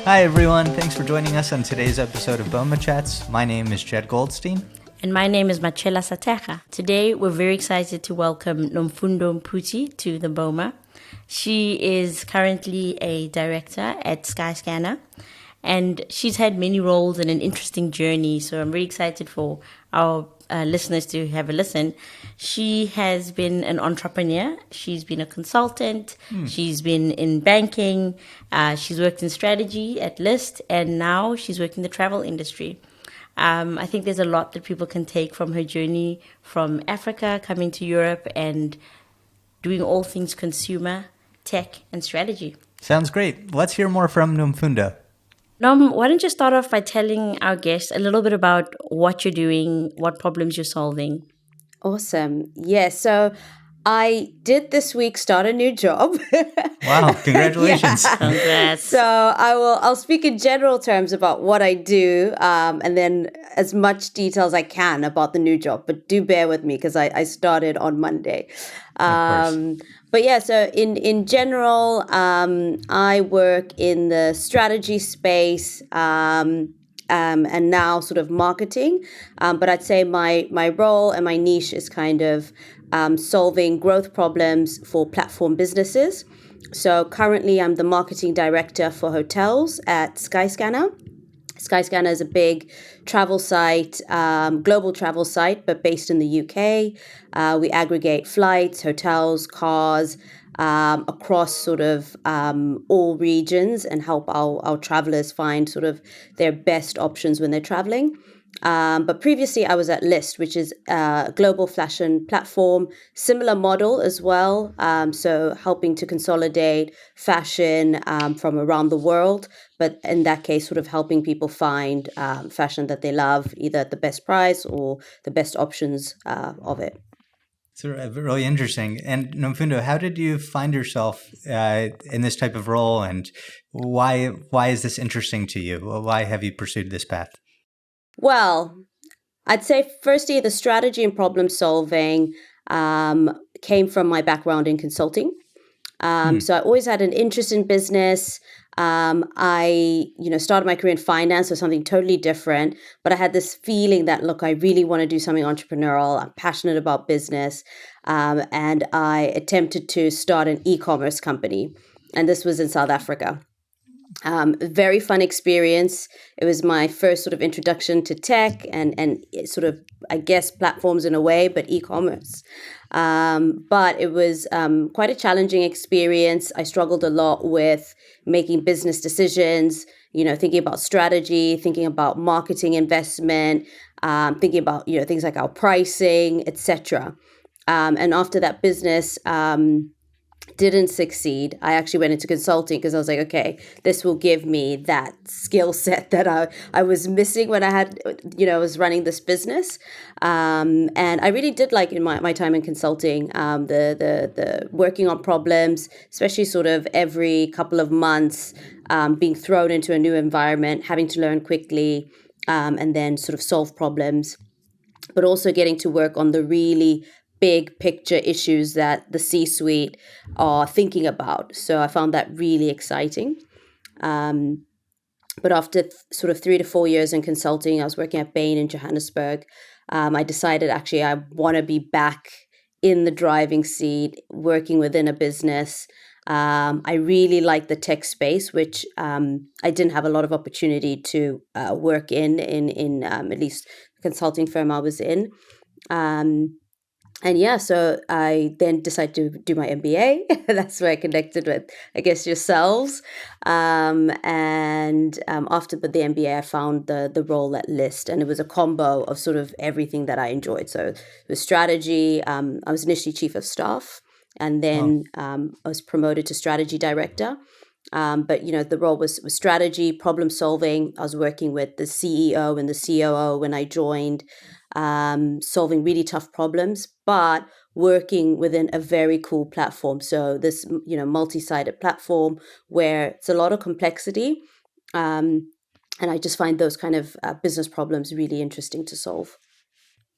Hi, everyone. Thanks for joining us on today's episode of BomaChats. My name is Jed Goldstein. And my name is Machela Satecha. Today, we're very excited to welcome Nomfundo Mputhi to the Boma. She is currently a director at Skyscanner, and she's had many roles and an interesting journey. So I'm very excited for our listeners to have a listen. She has been an entrepreneur. She's been a consultant. She's been in banking. She's worked in strategy at Lyst, and now she's working in the travel industry. I think there's a lot that people can take from her journey from Africa, coming to Europe, and doing all things consumer, tech, and strategy. Sounds great. Let's hear more from Nomfundo. Nom, why don't you start off by telling our guests a little bit about what you're doing, what problems you're solving? Awesome. Yeah, so I did this week start a new job. Wow, congratulations. Congrats. So I'll speak in general terms about what I do, and then as much detail as I can about the new job. But do bear with me because I started on Monday. But yeah, so in general, I work in the strategy space. And now sort of marketing. But I'd say my role and my niche is kind of solving growth problems for platform businesses. So currently I'm the marketing director for hotels at Skyscanner. Skyscanner is a big travel site, global travel site, but based in the UK. We aggregate flights, hotels, cars, across sort of all regions and help our travelers find sort of their best options when they're traveling. But previously I was at Lyst, which is a global fashion platform, similar model as well. So helping to consolidate fashion from around the world, but in that case, sort of helping people find fashion that they love, either at the best price or the best options of it. It's really interesting. And Nomfundo, how did you find yourself in this type of role, and why is this interesting to you? Why have you pursued this path? Well, I'd say firstly, the strategy and problem solving came from my background in consulting. So I always had an interest in business. I started my career in finance, so something totally different. But I had this feeling that, look, I really want to do something entrepreneurial. I'm passionate about business. And I attempted to start an e-commerce company. And this was in South Africa. Very fun experience. It was my first sort of introduction to tech and sort of, I guess, platforms in a way, but e-commerce. But it was quite a challenging experience. I struggled a lot with making business decisions, thinking about strategy, thinking about marketing investment, thinking about, things like our pricing, etc. And after that business didn't succeed, I actually went into consulting because I was like, okay, this will give me that skill set that I was missing when I was running this business. And I really did like in my time in consulting, the working on problems, especially sort of every couple of months, being thrown into a new environment, having to learn quickly, and then sort of solve problems, but also getting to work on the really big picture issues that the C-suite are thinking about. So I found that really exciting. But after sort of 3 to 4 years in consulting, I was working at Bain in Johannesburg. I decided actually I want to be back in the driving seat, working within a business. I really like the tech space, which I didn't have a lot of opportunity to work in at least the consulting firm I was in. And yeah, so I then decided to do my MBA. That's where I connected with, I guess, yourselves. And after the MBA, I found the role at Lyst, and it was a combo of sort of everything that I enjoyed. So it was strategy. I was initially chief of staff, and then I was promoted to strategy director. But the role was strategy, problem solving. I was working with the CEO and the COO when I joined, solving really tough problems, but working within a very cool platform. So this, multi-sided platform where it's a lot of complexity. And I just find those kind of business problems really interesting to solve.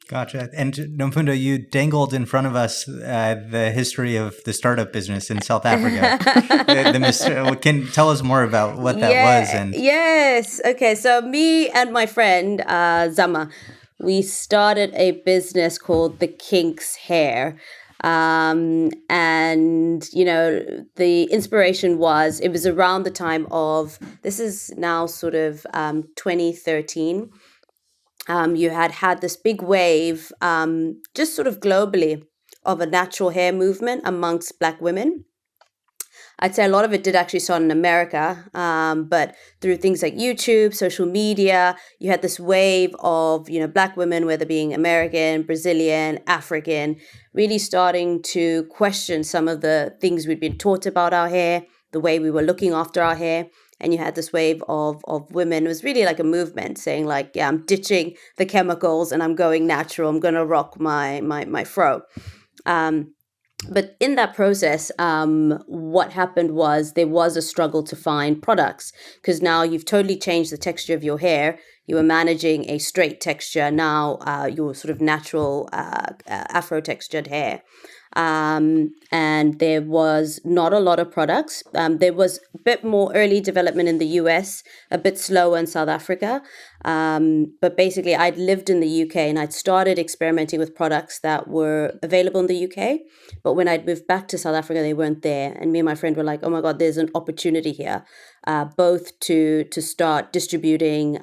Gotcha. And Nomfundo, you dangled in front of us the history of the startup business in South Africa. Can tell us more about what that was? And Yes. Okay. So me and my friend Zama, we started a business called the Kinks Hair. And the inspiration was, it was around the time of, this is now sort of 2013. You had this big wave, just sort of globally, of a natural hair movement amongst Black women. I'd say a lot of it did actually start in America, but through things like YouTube, social media, you had this wave of, Black women, whether being American, Brazilian, African, really starting to question some of the things we'd been taught about our hair, the way we were looking after our hair. And you had this wave of women. It was really like a movement saying like, yeah, I'm ditching the chemicals and I'm going natural. I'm going to rock my fro. But in that process, what happened was there was a struggle to find products, because now you've totally changed the texture of your hair. You were managing a straight texture. Now your sort of natural afro textured hair. And there was not a lot of products. There was a bit more early development in the US, a bit slower in South Africa. But basically, I'd lived in the UK and I'd started experimenting with products that were available in the UK. But when I'd moved back to South Africa, they weren't there. And me and my friend were like, oh my God, there's an opportunity here, both to start distributing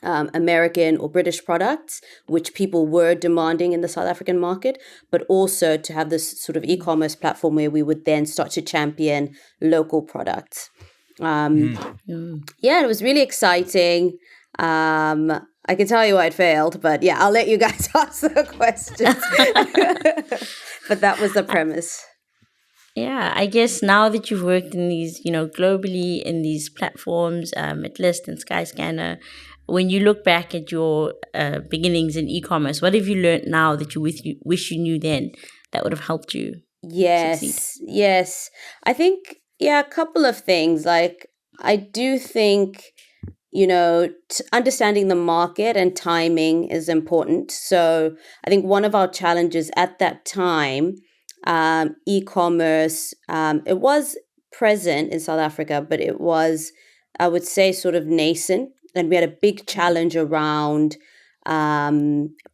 American or British products, which people were demanding in the South African market, but also to have this sort of e-commerce platform where we would then start to champion local products. Yeah, it was really exciting. I can tell you I'd failed, but yeah, I'll let you guys ask the questions. But that was the premise. Yeah, I guess now that you've worked in these, globally in these platforms, at List and Skyscanner, when you look back at your beginnings in e-commerce, what have you learned now that you wish you knew then that would have helped you succeed? Yes. I think, a couple of things. Like, I do think, understanding the market and timing is important. So I think one of our challenges at that time, e-commerce, it was present in South Africa, but it was, I would say, sort of nascent. And we had a big challenge around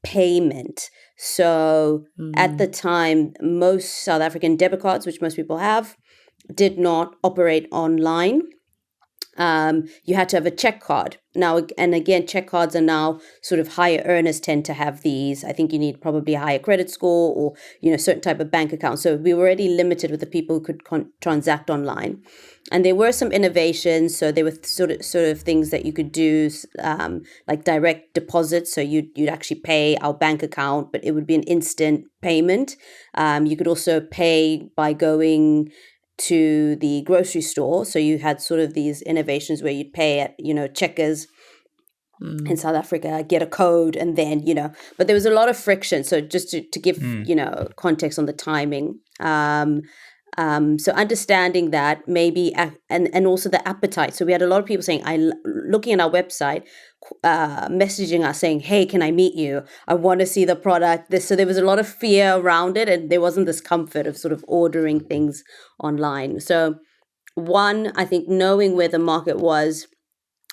payment. So at the time, most South African debit cards, which most people have, did not operate online. You had to have a check card. Now, and again, check cards are now sort of higher earners tend to have these. I think you need probably a higher credit score or, certain type of bank account. So we were already limited with the people who could transact online. And there were some innovations. So there were sort of things that you could do, like direct deposits. So you'd actually pay our bank account, but it would be an instant payment. You could also pay by going to the grocery store. So you had sort of these innovations where you'd pay at, Checkers in South Africa, get a code, and then, but there was a lot of friction. So just to give, context on the timing. So understanding that maybe, and also the appetite. So we had a lot of people saying, looking at our website, messaging us saying, hey, can I meet you? I want to see the product. So there was a lot of fear around it, and there wasn't this comfort of sort of ordering things online. So one, I think knowing where the market was,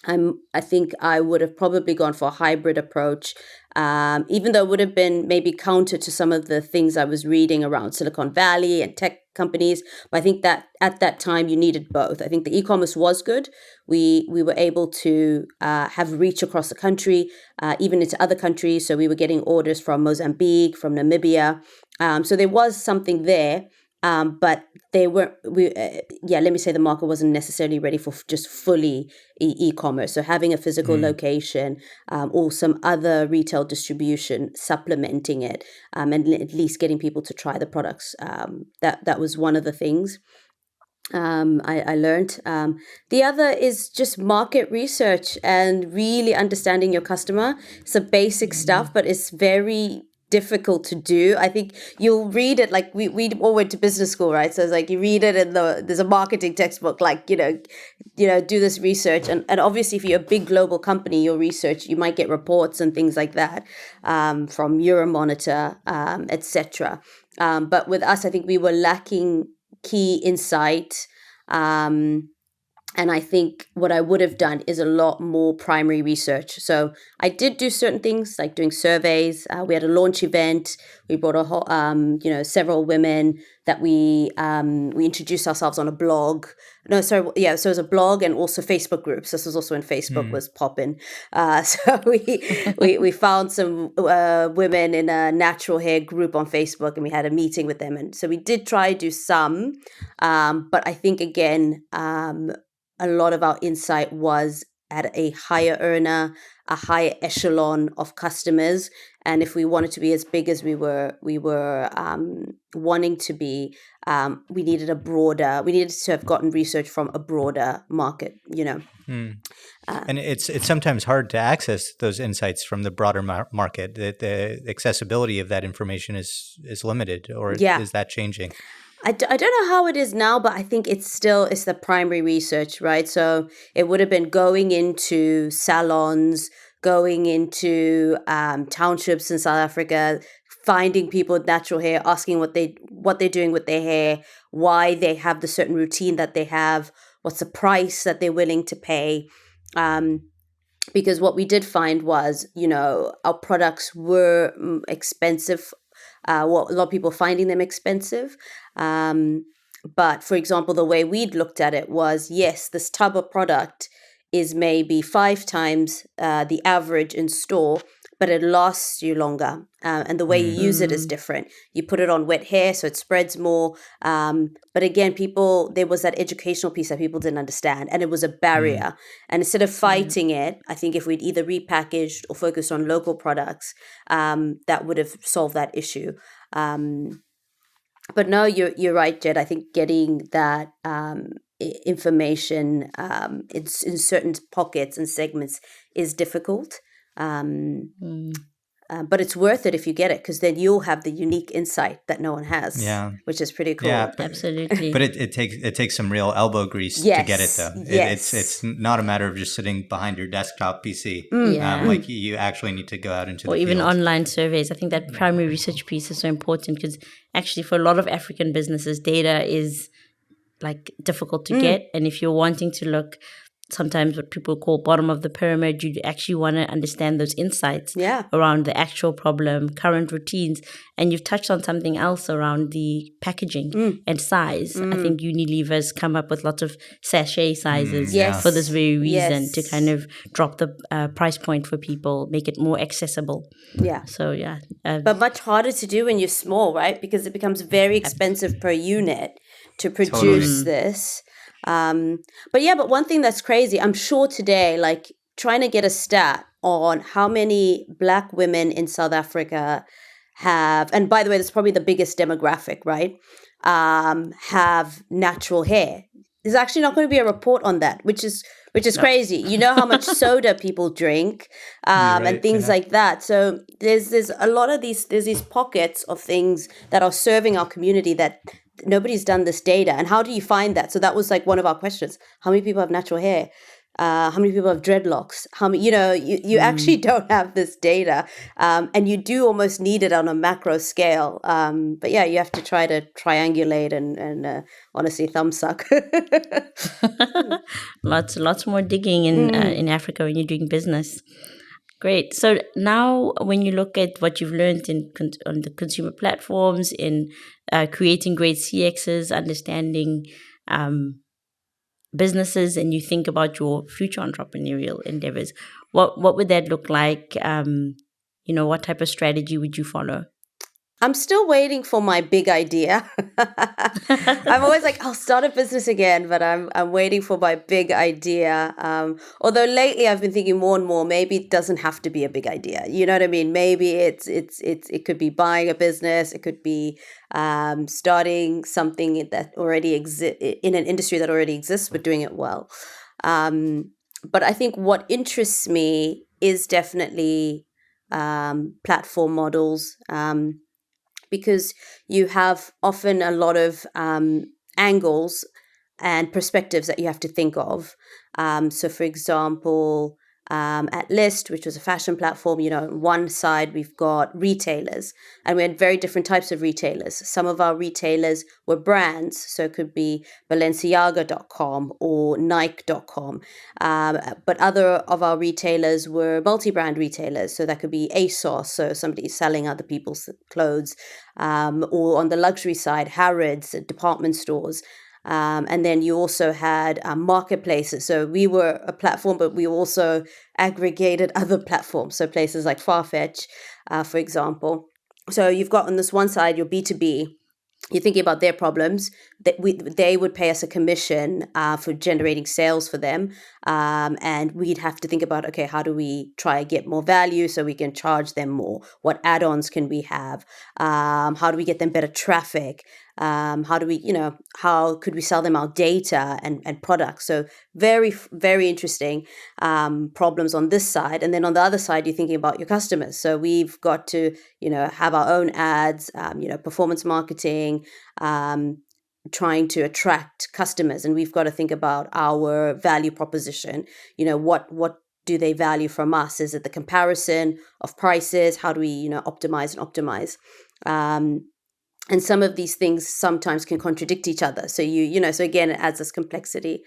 I think I would have probably gone for a hybrid approach, even though it would have been maybe counter to some of the things I was reading around Silicon Valley and tech companies. But I think that at that time you needed both. I think the e-commerce was good. We were able to have reach across the country, even into other countries. So we were getting orders from Mozambique, from Namibia. So there was something there. But they weren't. Let me say the market wasn't necessarily ready for just fully e-commerce. So having a physical location or some other retail distribution supplementing it, and at least getting people to try the products. That was one of the things I learned. The other is just market research and really understanding your customer. It's a basic stuff, but it's very difficult to do. I think you'll read it, like we all went to business school, right? So it's like you read it and there's a marketing textbook, like, do this research. And obviously if you're a big global company, your research, you might get reports and things like that from Euromonitor, etc. But with us, I think we were lacking key insight. And I think what I would have done is a lot more primary research. So I did do certain things like doing surveys. We had a launch event. We brought several women that we introduced ourselves on a blog. No, sorry, yeah. So it was a blog and also Facebook groups. This was also when Facebook was popping. So we found some women in a natural hair group on Facebook, and we had a meeting with them. And so we did try to do some, but I think again, a lot of our insight was at a higher earner, a higher echelon of customers. And if we wanted to be as big as we were wanting to be, we needed to have gotten research from a broader market, And it's sometimes hard to access those insights from the broader market. The accessibility of that information is limited, or is that changing? I don't know how it is now, but I think it's the primary research, right? So it would have been going into salons, going into townships in South Africa, finding people with natural hair, asking what they're doing with their hair, why they have the certain routine that they have, what's the price that they're willing to pay. Because what we did find was, our products were expensive. A lot of people finding them expensive. But for example, the way we'd looked at it was, yes, this tub of product is maybe 5 times the average in store, but it lasts you longer. And the way you use it is different. You put it on wet hair, so it spreads more. But again, there was that educational piece that people didn't understand, and it was a barrier. And instead of fighting it, I think if we'd either repackaged or focused on local products, that would have solved that issue. But no, you're right, Jed. I think getting that information in certain pockets and segments is difficult. But it's worth it if you get it, because then you'll have the unique insight that no one has, which is pretty cool. Yeah, absolutely. But it takes some real elbow grease to get it, though. It's not a matter of just sitting behind your desktop PC. Like you actually need to go out into the even field. online surveys. I think that primary research piece is so important, because actually for a lot of African businesses, data is like difficult to get. And if you're wanting to look sometimes what people call bottom of the pyramid, you actually want to understand those insights around the actual problem, current routines. And you've touched on something else around the packaging and size. I think Unilever's come up with lots of sachet sizes for this very reason, to kind of drop the price point for people, make it more accessible. Yeah. So, but much harder to do when you're small, right? Because it becomes very expensive per unit to produce this. But one thing that's crazy, I'm sure today, like trying to get a stat on how many Black women in South Africa have, and by the way, that's probably the biggest demographic, right? Have natural hair. There's actually not going to be a report on that, which is crazy. You know how much soda people drink, and things like that. So there's a lot of there's these pockets of things that are serving our community that nobody's done this data. And how do you find that? So that was like one of our questions. How many people have natural hair? How many people have dreadlocks? How many, you actually don't have this data. And you do almost need it on a macro scale. But yeah, you have to try to triangulate and honestly thumb suck. Lots more digging in Africa when you're doing business. Great. So now when you look at what you've learned on the consumer platforms, in creating great CXs, understanding businesses, and you think about your future entrepreneurial endeavors, what would that look like? What type of strategy would you follow? I'm still waiting for my big idea. I'm always like, I'll start a business again, but I'm waiting for my big idea. Although lately I've been thinking more and more, maybe it doesn't have to be a big idea. You know what I mean? Maybe it could be buying a business. It could be starting something that already exists in an industry that already exists, but doing it well. But I think what interests me is definitely platform models, because you have often a lot of angles and perspectives that you have to think of. So, for example, at List, which was a fashion platform, on one side we've got retailers, and we had very different types of retailers. Some of our retailers were brands, so it could be Balenciaga.com or Nike.com. But other of our retailers were multi-brand retailers, so that could be ASOS, so somebody selling other people's clothes, or on the luxury side, Harrods, department stores. And then you also had marketplaces. So we were a platform, but we also aggregated other platforms. So places like Farfetch, for example. So you've got on this one side your B2B. You're thinking about their problems, that they would pay us a commission for generating sales for them, and we'd have to think about, okay, how do we try and get more value so we can charge them more? What add-ons can we have? How do we get them better traffic? How do we, how could we sell them our data and products? So very, very interesting problems on this side. And then on the other side, you're thinking about your customers. So we've got to, have our own ads, performance marketing, trying to attract customers. And we've got to think about our value proposition. What do they value from us? Is it the comparison of prices? How do we, optimize and optimize? And some of these things sometimes can contradict each other. So so again, it adds this complexity.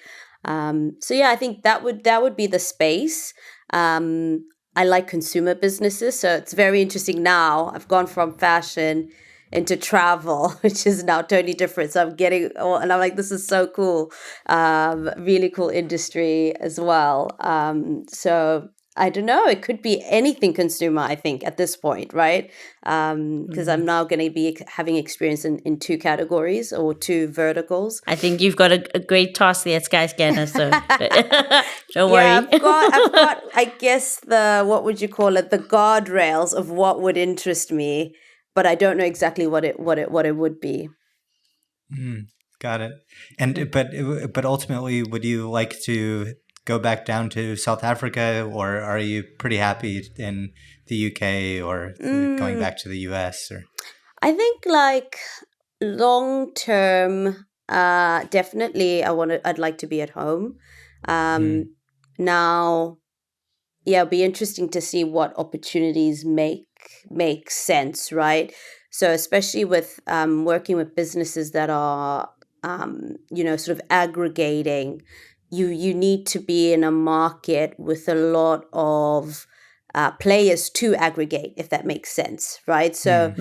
So yeah, I think that would be the space. I like consumer businesses, so it's very interesting now. I've gone from fashion into travel, which is now totally different. So and I'm like, this is so cool. Really cool industry as well. So I don't know. It could be anything consumer, I think, at this point, right? Because I'm now going to be having experience in two categories or two verticals. I think you've got a great task there at Skyscanner, so don't worry. Yeah, I've got, I guess what would you call it? The guardrails of what would interest me, but I don't know exactly what it would be. Got it. And but ultimately, would you like to go back down to South Africa, or are you pretty happy in the UK, or going back to the US? Or I think long term, definitely I'd like to be at home. Now, yeah, it'll be interesting to see what opportunities make sense, right? So especially with working with businesses that are sort of aggregating, you need to be in a market with a lot of players to aggregate, if that makes sense, right? So,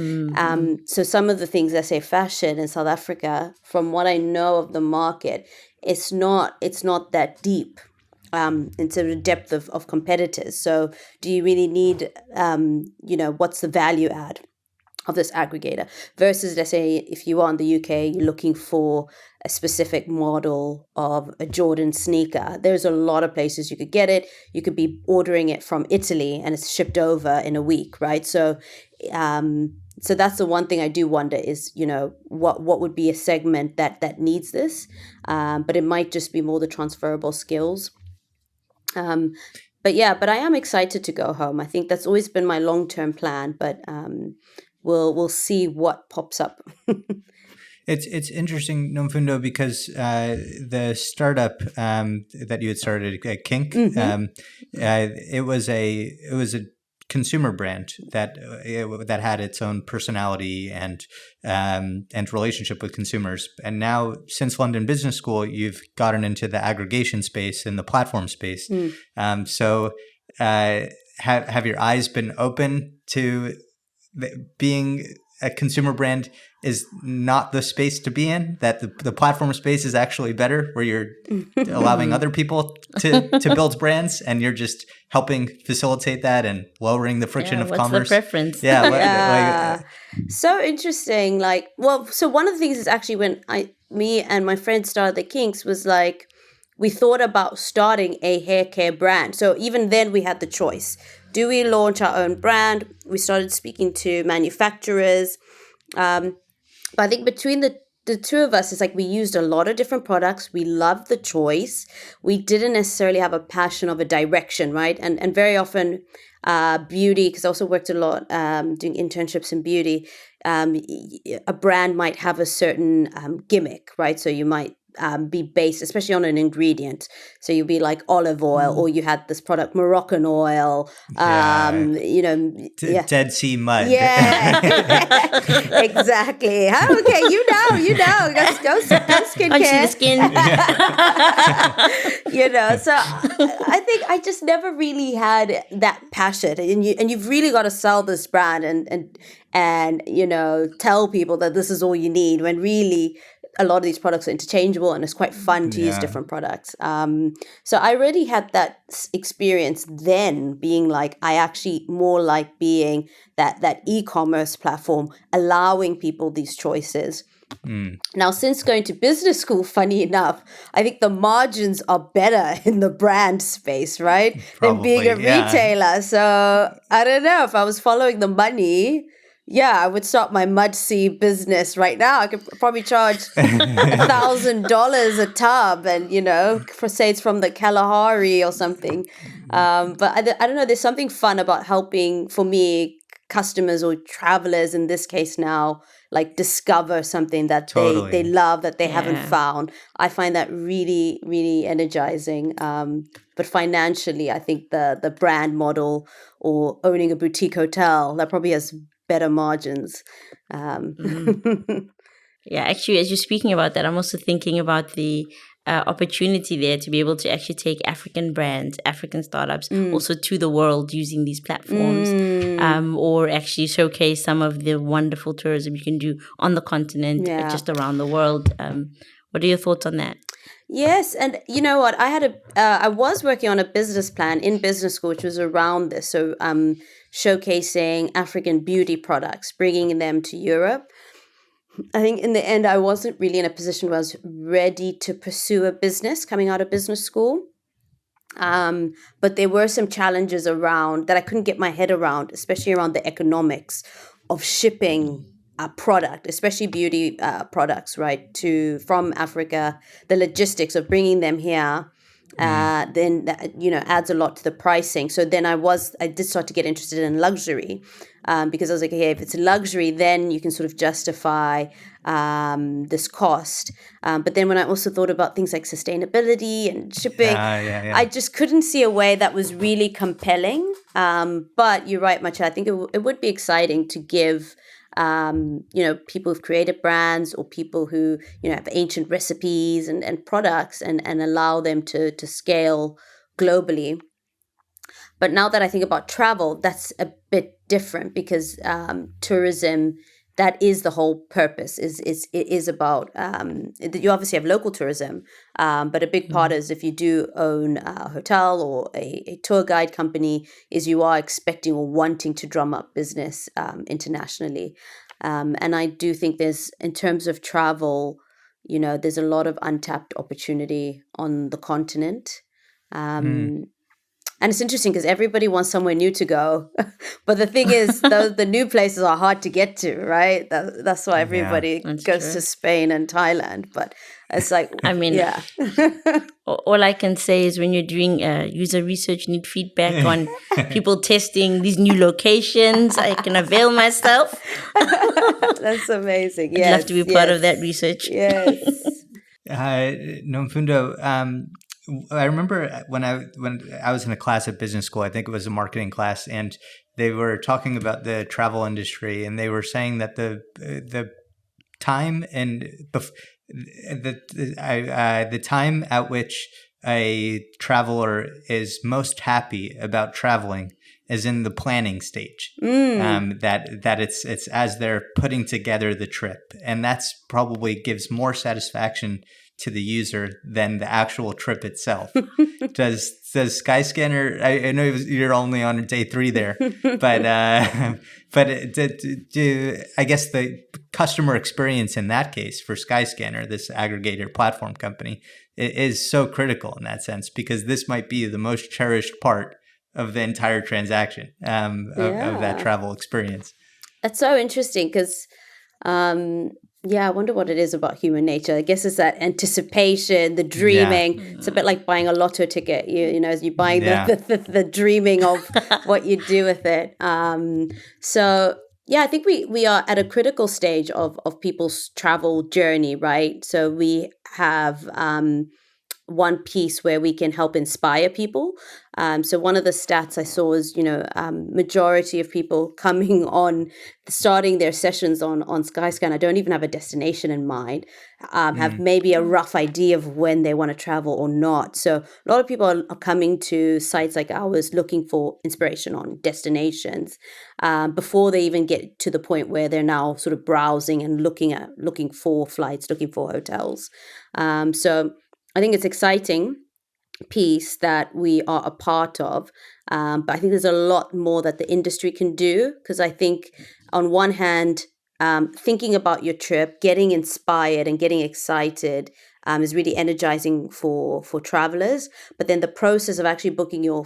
so some of the things, let's say fashion in South Africa, from what I know of the market, it's not that deep in terms of depth of competitors. So, do you really need, what's the value add of this aggregator versus, let's say, if you are in the UK, you're looking for a specific model of a Jordan sneaker. There's a lot of places you could get it. You could be ordering it from Italy and it's shipped over in a week, right? So, so that's the one thing I do wonder is, what would be a segment that needs this, but it might just be more the transferable skills. But I am excited to go home. I think that's always been my long-term plan, but we'll see what pops up. It's interesting, Nomfundo, because the startup that you had started at Kink, it was a consumer brand that had its own personality and relationship with consumers. And now, since London Business School, you've gotten into the aggregation space and the platform space. So have your eyes been open to being a consumer brand is not the space to be in, that the platform space is actually better, where you're allowing other people to build brands and you're just helping facilitate that and lowering the friction of commerce? What's the preference? Yeah. So interesting. So one of the things is actually when me and my friend started the Kinks was we thought about starting a hair care brand. So even then we had the choice. Do we launch our own brand? We started speaking to manufacturers. But I think between the the two of us, it's like we used a lot of different products. We loved the choice. We didn't necessarily have a passion of a direction, right? And very often beauty, because I also worked a lot doing internships in beauty, a brand might have a certain gimmick, right? So you might be based, especially on an ingredient. So you'll be like olive oil, or you had this product, Moroccan oil, Dead Sea mud. Yeah, exactly. Oh, okay, you know. Go skincare. Punching the skin. So I think I just never really had that passion, and you've really got to sell this brand and tell people that this is all you need, when really a lot of these products are interchangeable, and it's quite fun to use different products. So I already had that experience then, being like, I actually more like being that e-commerce platform, allowing people these choices. Now, since going to business school, funny enough, I think the margins are better in the brand space, right? Than being a retailer. So I don't know, if I was following the money, I would start my Mudsea business right now. I could probably charge $1,000 a tub, and for say it's from the Kalahari or something. But I don't know. There's something fun about helping, for me, customers or travelers in this case now, like discover something that they love, that they haven't found. I find that really, really energizing. But financially, I think the brand model, or owning a boutique hotel, that probably has better margins. Yeah, actually, as you're speaking about that, I'm also thinking about the opportunity there to be able to actually take African brands, African startups, also to the world using these platforms, or actually showcase some of the wonderful tourism you can do on the continent, just around the world. What are your thoughts on that? Yes, and you know what? I was working on a business plan in business school, which was around this. So, showcasing African beauty products, bringing them to Europe. I think in the end, I wasn't really in a position where I was ready to pursue a business coming out of business school. But there were some challenges around that I couldn't get my head around, especially around the economics of shipping a product, especially beauty products, right, from Africa. The logistics of bringing them here, then that, adds a lot to the pricing. So then I did start to get interested in luxury, because I was like, okay, if it's luxury, then you can sort of justify this cost. But then when I also thought about things like sustainability and shipping, I just couldn't see a way that was really compelling. But you're right, Macha. I think it would be exciting to give people who've created brands, or people who, have ancient recipes and products, and allow them to scale globally. But now that I think about travel, that's a bit different, because tourism, that is the whole purpose. It is about you obviously have local tourism, but a big part is, if you do own a hotel or a tour guide company, is you are expecting or wanting to drum up business internationally. And I do think in terms of travel, there's a lot of untapped opportunity on the continent. And it's interesting because everybody wants somewhere new to go. But the thing is, the new places are hard to get to, right? That's why everybody goes to Spain and Thailand. But it's like, I mean, all I can say is, when you're doing user research, you need feedback on people testing these new locations. I can avail myself. That's amazing. I'd love to be part of that research. Yes. Nomfundo, I remember when I was in a class at business school, I think it was a marketing class, and they were talking about the travel industry, and they were saying that the time and the time at which a traveler is most happy about traveling is in the planning stage. That it's as they're putting together the trip, and that's probably gives more satisfaction to the user than the actual trip itself. Does Skyscanner? I know you're only on day 3 there, but I guess the customer experience in that case for Skyscanner, this aggregator platform company, is so critical in that sense, because this might be the most cherished part of the entire transaction of that travel experience. That's so interesting, because Yeah, I wonder what it is about human nature. I guess it's that anticipation, the dreaming. It's a bit like buying a lotto ticket. You know, as you buying the dreaming of what you do with it. So yeah, I think we are at a critical stage of people's travel journey, right? So we have one piece where we can help inspire people. So one of the stats I saw is, majority of people coming on, starting their sessions on Skyscanner don't even have a destination in mind, have maybe a rough idea of when they want to travel or not. So a lot of people are coming to sites like ours looking for inspiration on destinations before they even get to the point where they're now sort of browsing and looking for flights, looking for hotels. So I think it's exciting piece that we are a part of. But I think there's a lot more that the industry can do, because I think on one hand, thinking about your trip, getting inspired and getting excited is really energizing for travelers. But then the process of actually booking your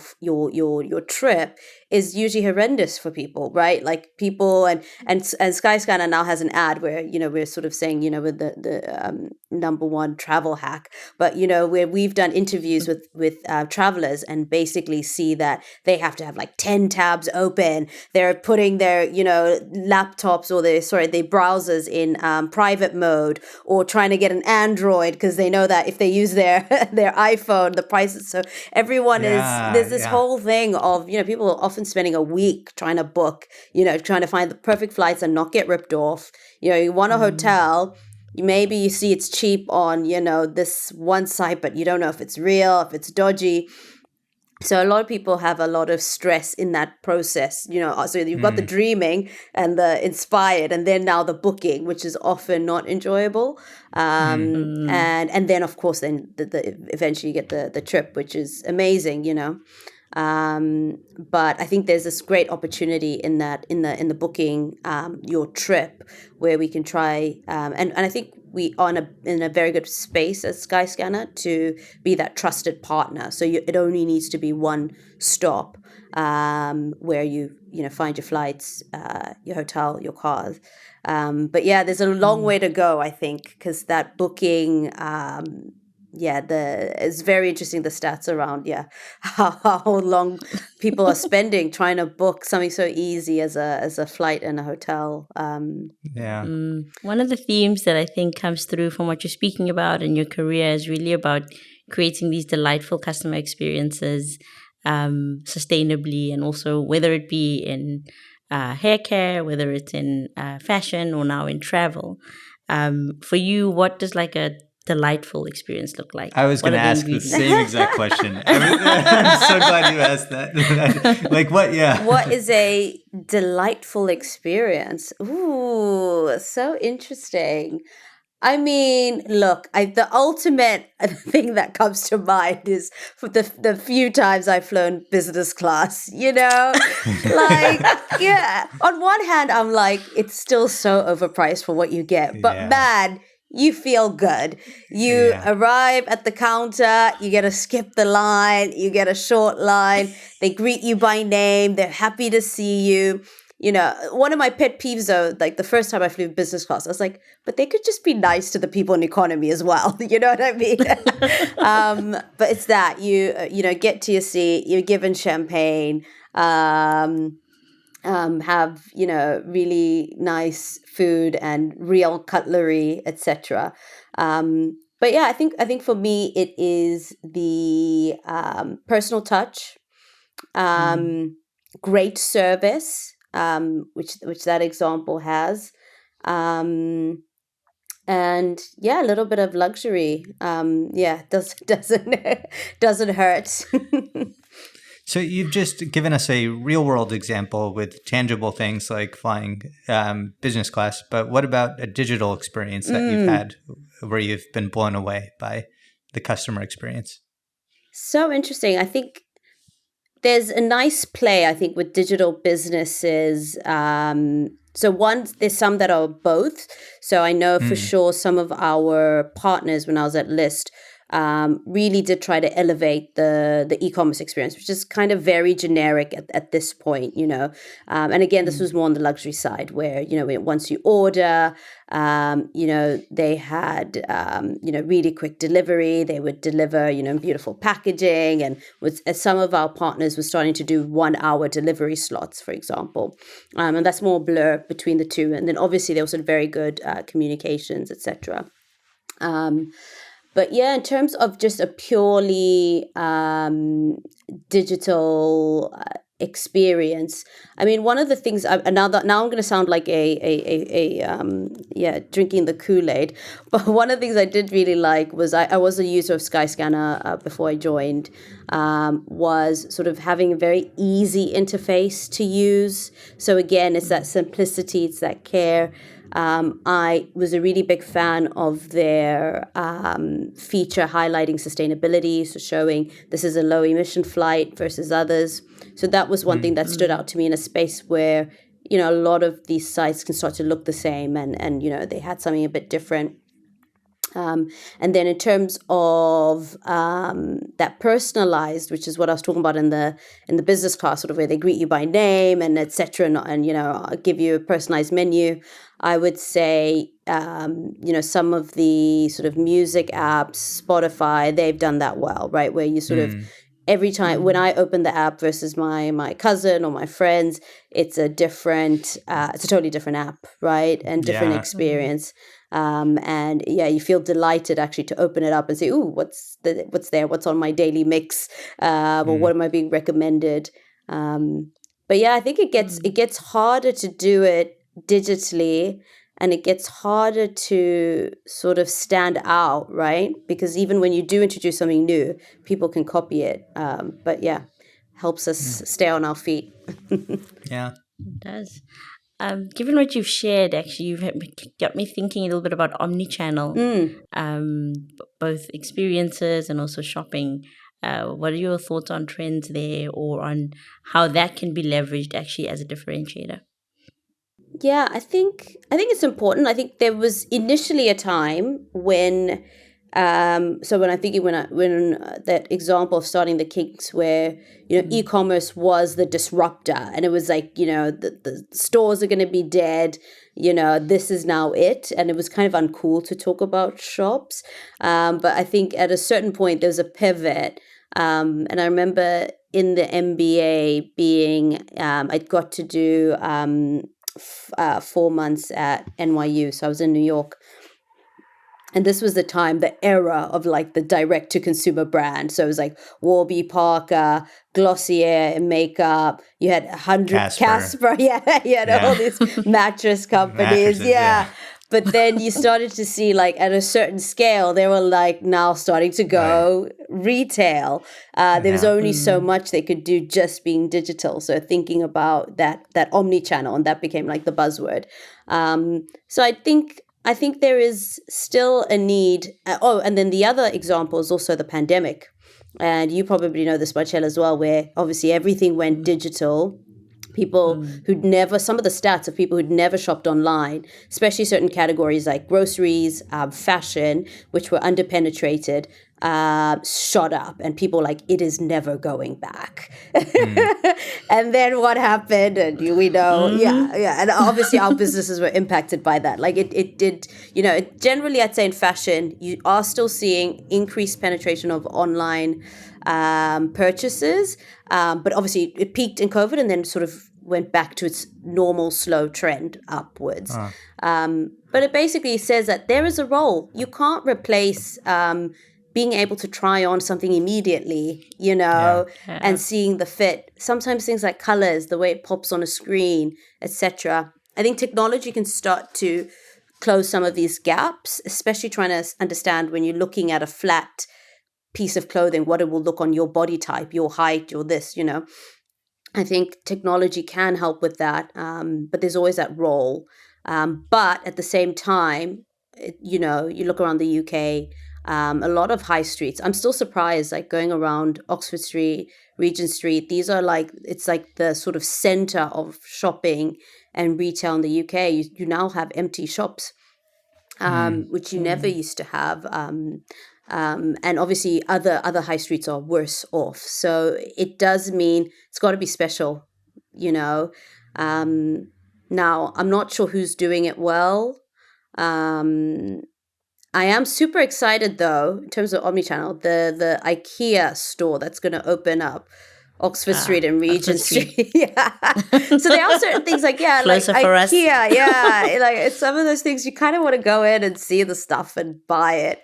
trip is usually horrendous for people, right? Like people and Skyscanner now has an ad where we're sort of saying with the number one travel hack, but where we've done interviews with travelers and basically see that they have to have like 10 tabs open. They're putting their laptops or their browsers in private mode, or trying to get an Android because they know that if they use their iPhone, the prices. So everyone there's this whole thing of people are often spending a week trying to book, trying to find the perfect flights and not get ripped off. You want a hotel, maybe you see it's cheap on this one site, but you don't know if it's real, if it's dodgy. So a lot of people have a lot of stress in that process, so you've got the dreaming and the inspired, and then now the booking, which is often not enjoyable. And then of course, then eventually you get the trip, which is amazing, But I think there's this great opportunity in that, in the booking your trip, where we can try, and I think we are in a very good space as Skyscanner to be that trusted partner. So it only needs to be one stop where you find your flights, your hotel, your cars. But yeah, there's a long way to go, I think, because that booking. It's very interesting, the stats around how long people are spending trying to book something so easy as a flight and a hotel. One of the themes that I think comes through from what you're speaking about in your career is really about creating these delightful customer experiences sustainably, and also whether it be in hair care, whether it's in fashion, or now in travel. For you, what does like a delightful experience look like? I was going to ask the same exact question. I'm so glad you asked that. Like what? Yeah. What is a delightful experience? Ooh, so interesting. I mean, look, the ultimate thing that comes to mind is for the few times I've flown business class, like, yeah. On one hand, I'm like, it's still so overpriced for what you get, but man, you feel good. You arrive at the counter, you get to skip the line, you get a short line, they greet you by name, they're happy to see you. One of my pet peeves, though, like the first time I flew business class, I was like, but they could just be nice to the people in economy as well. You know what I mean? But it's that you get to your seat, you're given champagne, have really nice food and real cutlery, etc. But yeah, I think for me it is the personal touch, great service, which that example has, and a little bit of luxury. Doesn't hurt. So you've just given us a real world example with tangible things like flying business class, but what about a digital experience that you've had where you've been blown away by the customer experience? So interesting. I think there's a nice play, I think, with digital businesses. So there's some that are both. So I know for sure some of our partners, when I was at List, really did try to elevate the e-commerce experience, which is kind of very generic at this point, and again, this was more on the luxury side where, once you order, they had, really quick delivery. They would deliver, beautiful packaging, and some of our partners were starting to do 1 hour delivery slots, for example. And that's more blur between the two. And then obviously there was some very good communications, etc. But yeah, in terms of just a purely digital experience, I mean, one of the things now I'm going to sound like a drinking the Kool-Aid, but one of the things I did really like was I was a user of Skyscanner before I joined, was sort of having a very easy interface to use. So again, it's that simplicity, it's that care. I was a really big fan of their feature highlighting sustainability, so showing this is a low emission flight versus others. So that was one thing that stood out to me in a space where, a lot of these sites can start to look the same and they had something a bit different. And then in terms of that personalized, which is what I was talking about in the business class, sort of where they greet you by name and etc. and give you a personalized menu, I would say some of the sort of music apps, Spotify, they've done that well, right? Where you sort of every time when I open the app versus my cousin or my friends, it's a totally different app, right? And different experience. And yeah, you feel delighted actually to open it up and say, "Ooh, what's there? What's on my daily mix? Or what am I being recommended?" But yeah, I think it gets harder to do it digitally, and it gets harder to sort of stand out, right? Because even when you do introduce something new, people can copy it. But yeah, helps us stay on our feet. Yeah. It does. Given what you've shared, actually, you've got me thinking a little bit about omnichannel, both experiences and also shopping. What are your thoughts on trends there, or on how that can be leveraged actually as a differentiator? Yeah, I think it's important. I think there was initially a time when, so when I'm thinking when that example of starting the Kinks, where e-commerce was the disruptor, and it was like the stores are going to be dead. This is now it, and it was kind of uncool to talk about shops. But I think at a certain point there's a pivot, and I remember in the MBA being, I got to do 4 months at NYU. So I was in New York. And this was the era of like the direct to consumer brand. So it was like Warby Parker, Glossier in makeup. You had 100 Casper. Yeah, you had all these mattress companies. Yeah. But then you started to see, like, at a certain scale, they were like now starting to go retail. There was only so much they could do just being digital. So thinking about that omni-channel, and that became like the buzzword. So I think there is still a need. And then the other example is also the pandemic. And you probably know this, Marcel, as well, where obviously everything went digital. People some of the stats of people who'd never shopped online, especially certain categories like groceries, fashion, which were underpenetrated, shot up, and people like, it is never going back. And then what happened? And we know, and obviously our businesses were impacted by that. Like it did, generally I'd say in fashion, you are still seeing increased penetration of online purchases, but obviously it peaked in COVID and then sort of went back to its normal slow trend upwards. But it basically says that there is a role. You can't replace being able to try on something immediately, and seeing the fit. Sometimes things like colors, the way it pops on a screen, etc. I think technology can start to close some of these gaps, especially trying to understand when you're looking at a flat piece of clothing, what it will look on your body type, your height, your this, I think technology can help with that, but there's always that role. But at the same time, you look around the UK, a lot of high streets. I'm still surprised, like going around Oxford Street, Regent Street. These are it's like the sort of center of shopping and retail in the UK. You now have empty shops. which you never used to have. And obviously other high streets are worse off. So it does mean it's got to be special, you know. Now, I'm not sure who's doing it well. I am super excited, though, in terms of omnichannel, the IKEA store that's going to open up Oxford Street and Regent Street. Yeah. So there are certain things like, like IKEA. Yeah. Like it's some of those things you kind of want to go in and see the stuff and buy it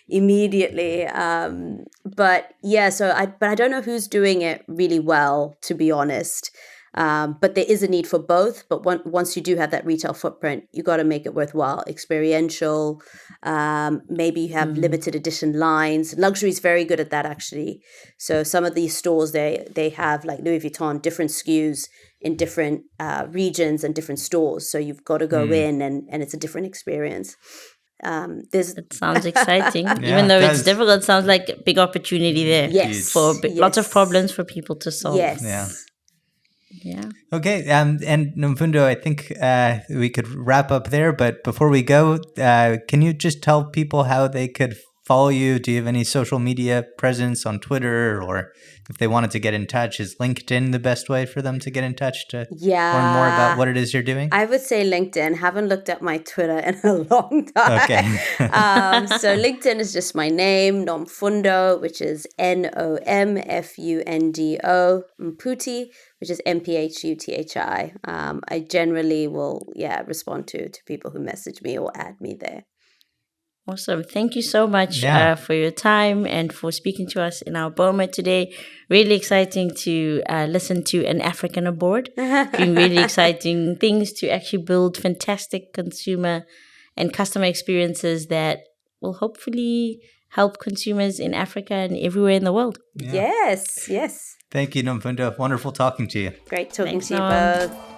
immediately. But I don't know who's doing it really well, to be honest. But there is a need for both. But once you do have that retail footprint, you got to make it worthwhile, experiential. Maybe you have limited edition lines. Luxury is very good at that, actually. So some of these stores, they have, like Louis Vuitton, different SKUs in different regions and different stores. So you've got to go in and it's a different experience. It sounds exciting. Even though it's difficult, it sounds like a big opportunity there. Yes. For lots of problems for people to solve. Yes. Yeah. Okay. And Nomfundo, I think we could wrap up there. But before we go, can you just tell people how they could follow you? Do you have any social media presence on Twitter, or if they wanted to get in touch, is LinkedIn the best way for them to get in touch to learn more about what it is you're doing? I would say LinkedIn. Haven't looked at my Twitter in a long time. Okay. So LinkedIn is just my name, Nomfundo, which is Nomfundo, Mputhi, which is Mphuthi. I generally will, respond to people who message me or add me there. Awesome. Thank you so much for your time and for speaking to us in our BoMA today. Really exciting to listen to an African aboard, doing really exciting things to actually build fantastic consumer and customer experiences that will hopefully help consumers in Africa and everywhere in the world. Yeah. Yes. Thank you, Nomfundo. Wonderful talking to you. Great talking Thanks, to you Nom. both.